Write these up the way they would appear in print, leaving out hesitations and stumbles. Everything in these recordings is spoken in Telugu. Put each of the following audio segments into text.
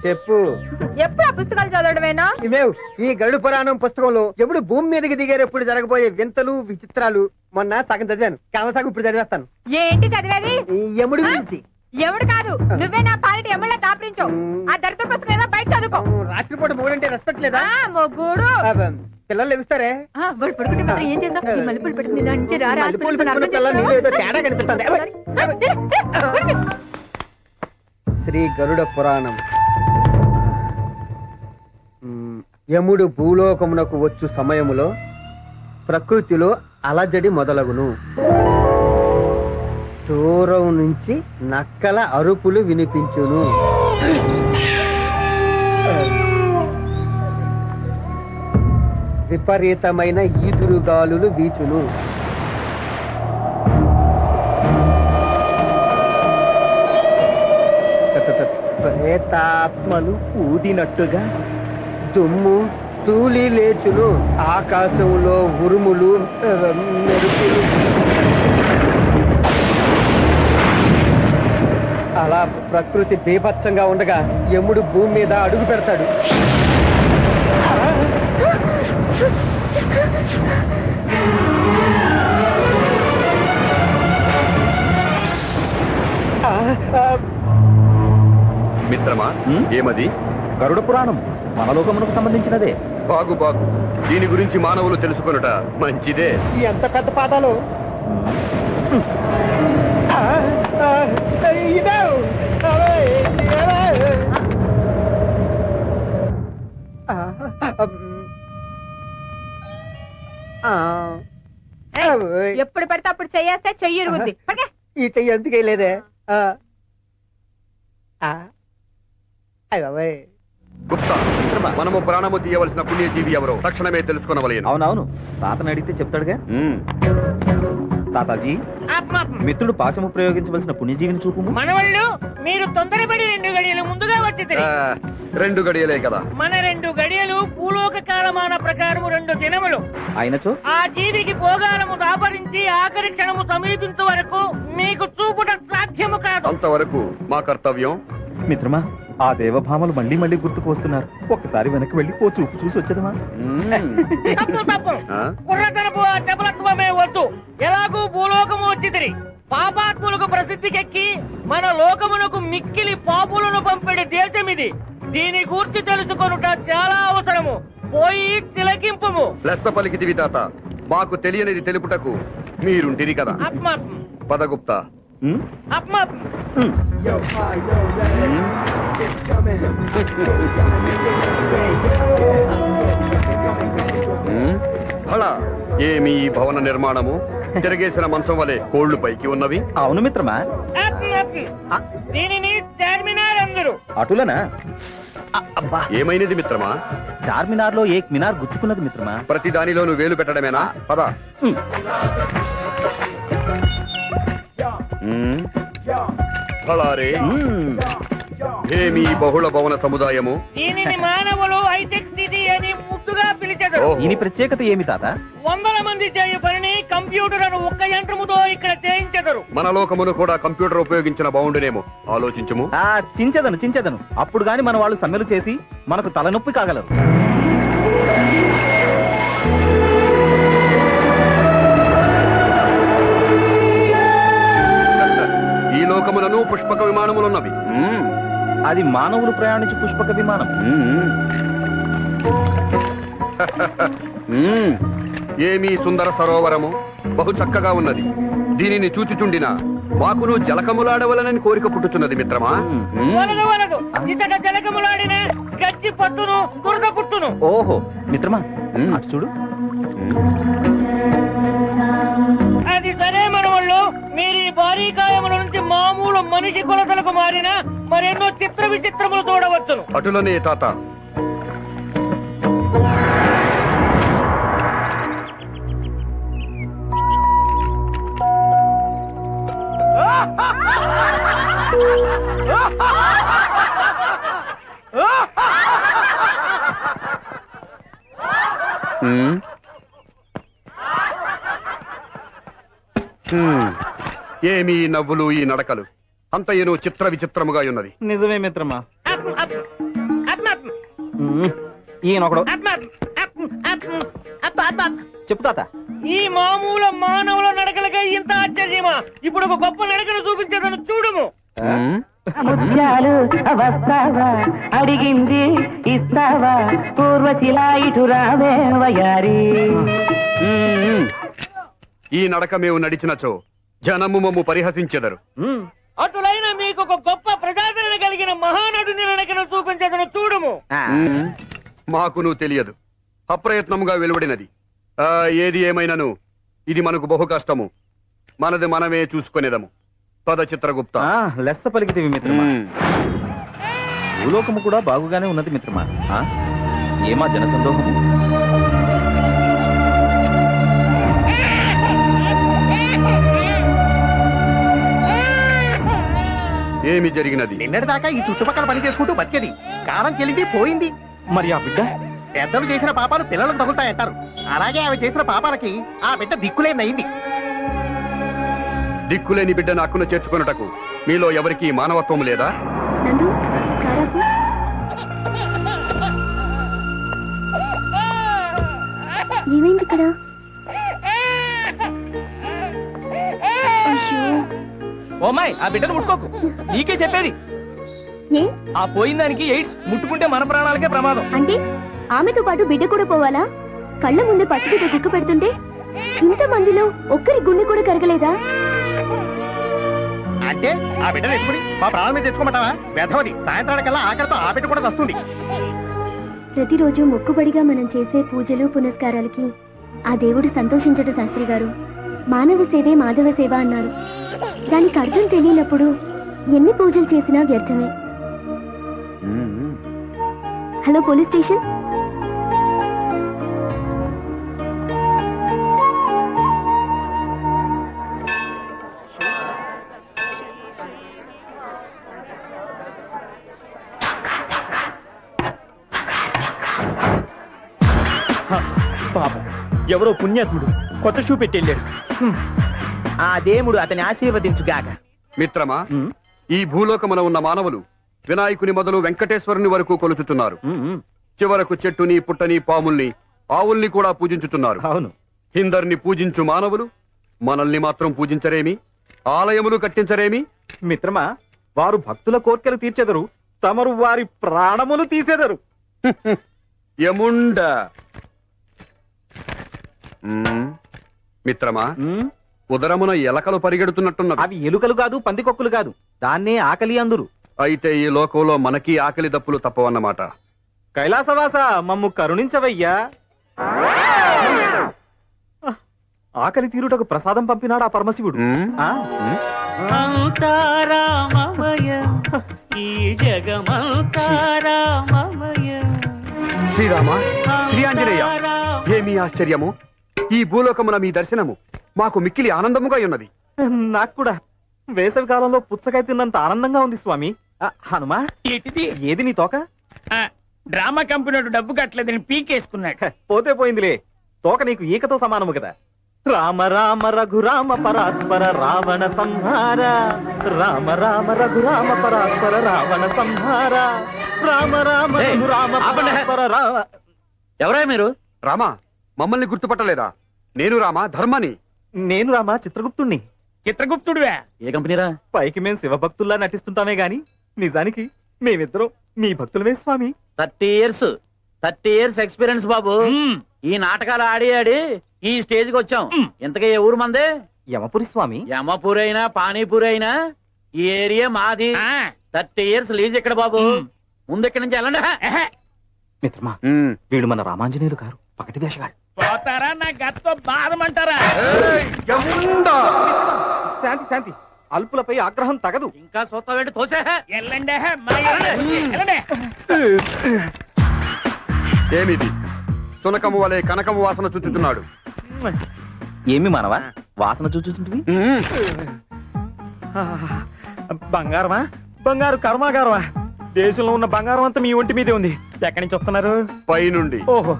చెప్పు. ఎప్పుడు ఆ పుస్తకాలు చదవడమేనా? ఇవేవ్ ఈ గరుడు పురాణం పుస్తకంలో ఎప్పుడు భూమి మీదకి దిగేటప్పుడు జరగబోయే వింతలు విచిత్రాలు మొన్న సగం చదివాను, సగం ఇప్పుడు చదివేస్తాను. ఏంటి చదివేది? ఈ యముడి గురించి. ఎవడు కాదు, నువ్వే నా పాలిటి ఎమ్మెల్యే దాపరించావు. ఆ దరిద్ర పుస్తకం ఏదో బయట చదువుకో. రాత్రిపూట మూడంటే రెస్పెక్ట్ లేదా? మొగ్గుడు పిల్లలు ఎగుస్తారే వాడు పడుకుంటే మాత్రం ఏం చేద్దాం? ఈ మల్లెపూలు పెట్టుకుని దాని నుంచి రా, మల్లెపూలు పెట్టుకున్న పిల్లలు నీలో ఏదో తేడా కనిపిస్తుంది. శ్రీ గరుడ పురాణం. యముడు భూలోకమునకు వచ్చు సమయములో ప్రకృతిలో అలజడి మొదలగును. దూరం నుంచి నక్కల అరుపులు వినిపించును. విపరీతమైన ఈదురుగాలులు వీచును. ప్రేతాత్మలు ఊదినట్టుగా దుమ్ము తూలి లేచును. ఆకాశంలో ఉరుములు మెరుపులు. అలా ప్రకృతి బీభత్సంగా ఉండగా యముడు భూమి మీద అడుగు పెడతాడు. మిత్రమా, ఏమది? గరుడ పురాణం మనలోకమునకు సంబంధించినదే. బాగు బాగు, దీని గురించి మానవులు తెలుసుకొనుట మంచిదే. ఎంత పెద్ద పాదాలు! ఎప్పుడు పడితే అప్పుడు చెయ్యేస్తే చెయ్యి ఇరుగుద్ది. ఈ చెయ్యి ఎందుకే లేదే? గుప్తా, మనము ప్రాణము తీయవలసిన పుణ్యజీవి ఎవరో తక్షణమే తెలుసుకొనవలేను. అవునవును, తాతని అడిగితే చెప్తాడుగా. తాతాజీ, మిత్రుడు పాశము ప్రయోగించవలసిన పుణ్యజీవిని చూపు. మనవాళ్ళు మీరు తొందరపడి 2 గడియలు ముందుగా వచ్చి 2 గడియలే కదా. మన 2 గడియలు భూలోక కాలమాన ప్రకారం 2 దినములు అయినచో ఆ జీవికి భోగాలము దాపరించి ఆఖరి క్షణము సమీపించే వరకు మీకు చూపుట సాధ్యము కాదు. అంతవరకు మా కర్తవ్యం. మిత్రమా, ఆ దేవభామలు మళ్ళీ మళ్ళీ గుర్తుకు వస్తున్నారు. ఒక్కసారి వెనక్కి వెళ్ళి ఓ చూపు చూసి వచ్చేదమా? తప్పు కుర్రతనపు ఆ చపలత్వమే వద్దు. ఎలాగూ భూలోకము వచ్చితిరి. పాపాత్ములకు ప్రసిద్ధికెక్కి మన లోకమునకు మిక్కిలి పాపులను పంపిణీ దేశం ఇది. దీని గూర్చి తెలుసుకొనుట చాలా అవసరము. పోయి తిలకింపుము. లెస్స పలికితివి తాత, మాకు తెలియనిది తెలుపుటకు మీరుంటిరి కదా. పదగుప్తా. అలా ఏమి ఈ భవన నిర్మాణము తిరగేసిన మంచం వలె కోళ్లు పైకి ఉన్నవి. అవును మిత్రమా, దీనిని చార్మినార్ అందరు. అటులనా? ఏమైనది మిత్రమా? చార్మినార్ లో ఏక్ మినార్ గుచ్చుకున్నది మిత్రమా. ప్రతి దానిలోనూ వేలు పెట్టడమేనా? పద. ఏమి బహుళ భవన సముదాయము? దీనిని మానవులు హైటెక్ సిటీ అని ముద్దుగా పిలిచెదరు. దీని ప్రత్యేకత ఏమి తాత? 100 మంది చేయు పనిని కంప్యూటర్ అని ఒక్క యంత్రముతో ఇక్కడ చేయించెదరు. మన లోకమును కూడా కంప్యూటర్ ఉపయోగించిన బాగుండునేమో, ఆలోచించుము. చించెదను. అప్పుడు గాని మన వాళ్ళు సమ్మెలు చేసి మనకు తలనొప్పి కాగలరు. ఈ లోకములను పుష్పక విమానములున్నవి. అది మానవులు ప్రయాణించి పుష్పక విమానం. ఏమీ సుందర సరోవరము, బహు చక్కగా ఉన్నది. దీనిని చూచుచుండిన మాకును జలకములాడవలనని కోరిక పుట్టుచున్నది మిత్రమా. ఇతడ జలకములాడిన గచ్చి పట్టును దురద పుట్టును. ఓహో మిత్రమా, అటు చూడు. అది సరే మనవాళ్ళు, మీరు ఈ భారీ కాయముల నుంచి మామూలు మనిషి కొలతలకు మారిన మరెన్నో చిత్ర విచిత్రములు చూడవచ్చును. అటులనే తాత. ఏమి నవ్వులు, ఈ నడకలు అంతయేనో చిత్ర విచిత్రముగా ఉన్నది. నిజమే మిత్రమా. ఈయన ఒకడు చెప్పు తాత. ఈ మామూలు మానవుల నడకలకై ఇంత ఆశ్చర్యమా? ఇప్పుడు ఒక గొప్ప నడకను చూపించేదను చూడుము. ముత్యాలు వస్తావా, అడిగింది ఇస్తావా, పూర్వశిలా ఇటు రావే వయారి. ఈ నడక మేము నడిచినచో జనము మమ్ము పరిహసించెదరు. అటులైన మీకు ఒక గొప్ప ప్రజాదరణ కలిగిన మహానటుని నడకను చూపించేదను చూడుము. మాకును తెలియదు, అప్రయత్నముగా వెలువడినది. ఏది ఏమైనను ఇది మనకు బహు కష్టము. మనది మనమే చూసుకునేదము. పద చిత్రగుప్త. లెస్స పలికితివి మిత్రమా. భూలోకము కూడా బాగుగానే ఉన్నది మిత్రమా. ఏమా జన సందోహము? ఏమి జరిగినది? నిన్నటిదాకా ఈ చుట్టుపక్కల పని చేసుకుంటూ బతికేది కాలం చెల్లింది పోయింది. మరి ఆ బిడ్డ? పెద్దలు చేసిన పాపాలు పిల్లలకు తగులుతాయంటారు. అలాగే ఆమె చేసిన పాపాలకి ఆ బిడ్డ దిక్కులేనయింది. దిక్కులేని బిడ్డను అక్కున చేర్చుకొనుటకు మీలో ఎవరికి మానవత్వం లేదా? ఏమైంది ఇక్కడ? ఓమాయ్, ఆ బిడ్డను ముట్టుకోకు. నీకే చెప్పేది. ఏ ఆ పోయిన దానికి ఎయిడ్స్, ముట్టుకుంటే మన ప్రాణాలకే ప్రమాదం. అంటే ఆమెతో పాటు బిడ్డ కూడా పోవాలా? కళ్ళ ముందే పసిబిడ్డ కుక్క పెడుతుంటే ఇంత మందిలో ఒక్కరి గుండె కూడా కరగలేదా? అంటే ఆ బిడ్డను ఎత్తుకుని మా ప్రాణం మీద తెచ్చుకోమంటావా? వెధవది సాయంత్రానికల్లా ఆఖరితో ఆ బిడ్డ కూడా వస్తుంది. ప్రతిరోజు మొక్కుబడిగా మనం చేసే పూజలు పునస్కారాలకి ఆ దేవుడు సంతోషించడు శాస్త్రి గారు. మానవ సేవే మాధవ సేవ అన్నారు. దానికి అర్థం తెలియనప్పుడు ఎన్ని పూజలు చేసినా వ్యర్థమే. Hello police station. పాపం, ఎవరో పుణ్యాత్ముడు కొత్త షూ పెట్టి వెళ్ళాడు. ఆ దేవుడు అతని ఆశీర్వదించుగాక. మిత్రమా, ఈ భూలోకమున ఉన్న మానవులు వినాయకుని మొదలు వెంకటేశ్వరుని వరకు కొలుచుతున్నారు. చివరకు చెట్టుని, పుట్టని, పాముల్ని, ఆవుల్ని కూడా పూజించుతున్నారు. అవును. ఇందరిని పూజించు మానవులు మనల్ని మాత్రం పూజించరేమి? ఆలయములు కట్టించరేమి? మిత్రమా, వారు భక్తుల కోర్కెలు తీర్చెదరు, తమరు వారి ప్రాణములు తీసెదరు. యముండ. మిత్రమా, ఉదరమున ఎలకలు పరిగెడుతున్నట్టున్నది. అవి ఎలుకలు కాదు, పందికొక్కులు కాదు, దాన్నే ఆకలి అందురు. అయితే ఈ లోకంలో మనకి ఆకలి దప్పులు తప్పవన్నమాట. కైలాసవాస, మమ్ము కరుణించవయ్యా. ఆకలి తీరుటకు ప్రసాదం పంపినాడు ఆ పరమశివుడు. అంతారామమయ ఈ జగమంతారామమయ. శ్రీరామ, శ్రీ ఆంజనేయ, ఏమి ఆశ్చర్యము! ఈ భూలోకమున మీ దర్శనము మాకు మిక్కిలి ఆనందముగా ఉన్నది. నాకు కూడా వేసవి కాలంలో పుచ్చకాయ తిన్నంత ఆనందంగా ఉంది స్వామి. హనుమా, ఏది నీ తోక? డ్రామా కంపెనీ డబ్బు కట్టలేదని పీకేసుకున్నాడు. పోతే పోయిందిలే, తోక నీకు ఈకతో సమానము కదా. రామ రామ రఘురామ పరాత్పర రావణ సంహార, రామ రామ రఘురామ పరాత్పర రావణ సంహార, రామ రామ రఘురామ పరాత్పర రావ. ఎవరా మీరు? రామా, మమ్మల్ని గుర్తుపట్టలేదా? నేను రామా, ధర్మని. నేను రామా, చిత్రగుప్తుణ్ణి. చిత్రగుప్తుడివే? ఏ కంపెనీరా? పైకి మేం శివభక్తుల్లా నటిస్తుంటామే గాని నిజానికి మేమిద్దరం మీ భక్తులమే స్వామి. 30 ఇయర్స్ ఎక్స్పీరియన్స్ బాబు. ఈ నాటకాలు ఆడి ఆడి ఈ స్టేజ్ కి వచ్చాం. ఇంతకీ ఏ ఊరు మందే? యమపురి స్వామి. యమపూరి అయినా పానీపూరి అయినా ఈ ఏరియా మాది. 30 ఇయర్స్ లీజ్ ఇక్కడ బాబు. ముందు ఇక్కడి నుంచి వెళ్ళండి. మిత్రమా, వీడు మన రామాంజనేయులు గారు, పకటి దేశగాడు. పోతారా నా గత్తో బాధమంటారా? శాంతి శాంతి, అల్పులపై ఆగ్రహం తగదు. ఇంకా చూస్తావేంటి? తోసే ఎల్లండి. ఏమిది? సునకము వలె కనకము వాసన చుచ్చుతున్నాడు. ఏమి మానవా వాసన చూచుంటివి? బంగారమా? బంగారు కర్మాగారమా? దేశంలో ఉన్న బంగారం అంతా మీ ఒంటి మీదే ఉంది. ఎక్కడి నుంచి వస్తున్నారు? పైనుండి. ఓహో.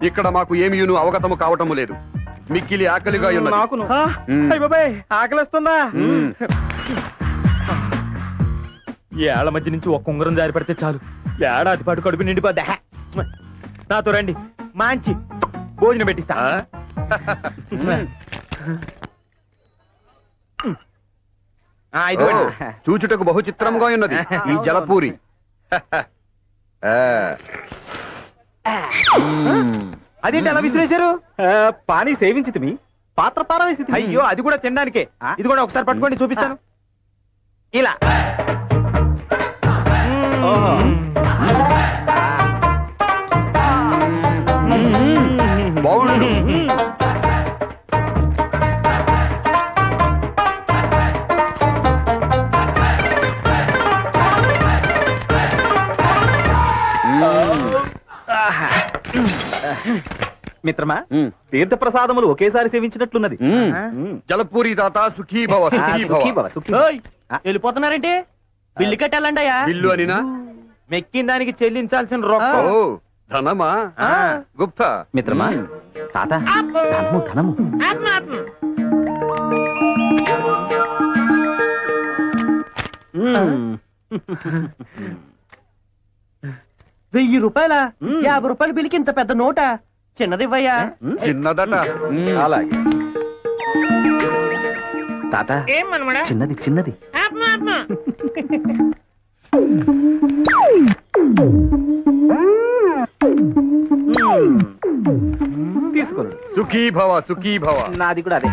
ఇక్కడ మాకు ఏమియును అవగతము కావటము లేదు. మిక్కిలి ఆకలిగా ఉన్నది. నాకును. అయ్య బాబాయ్, ఆకలిస్తుందా? ఏళ్ల మధ్య నుంచి ఒక్క ఉంగరం జారి పడితే చాలు ఏడాది పాటు కడుపు నిండిపోద్దా నాతో రండి మంచి భోజనం పెట్టిస్తా ఇదిగోండి. చూచుటకు బహు చిత్రంగా ఉన్నది ఈ జలపూరి అదేంటి అలా విసిరేశారు పానీ సేవించి మీ పాత్ర పారవేసి అయ్యో అది కూడా తినడానికే ఇది కూడా ఒకసారి పట్టుకోండి చూపిస్తాను ఇలా బాగుండు మిత్రమా తీర్థ ప్రసాదములు ఒకేసారి సేవించినట్లున్నది జలపూరి దాత సుఖీభవ సుఖీభవ వెళ్ళిపోతున్నారంటే బిల్లు కట్టాలండి అయ్యా బిల్లు అనినా మెక్కిన దానికి చెల్లించాల్సిన రొక్కం ఓ ధనమా గుప్తా మిత్రమా తాత ధనము ధనము ₹1000 ₹50 బిల్లుకి ఇంత పెద్ద నోట చిన్నదివ్వయ్యా చిన్నదట అలాగే తాత ఏం మనమడా చిన్నది చిన్నది తీసుకోండి సుఖీభవ సుఖీభవ నాది కూడా అదే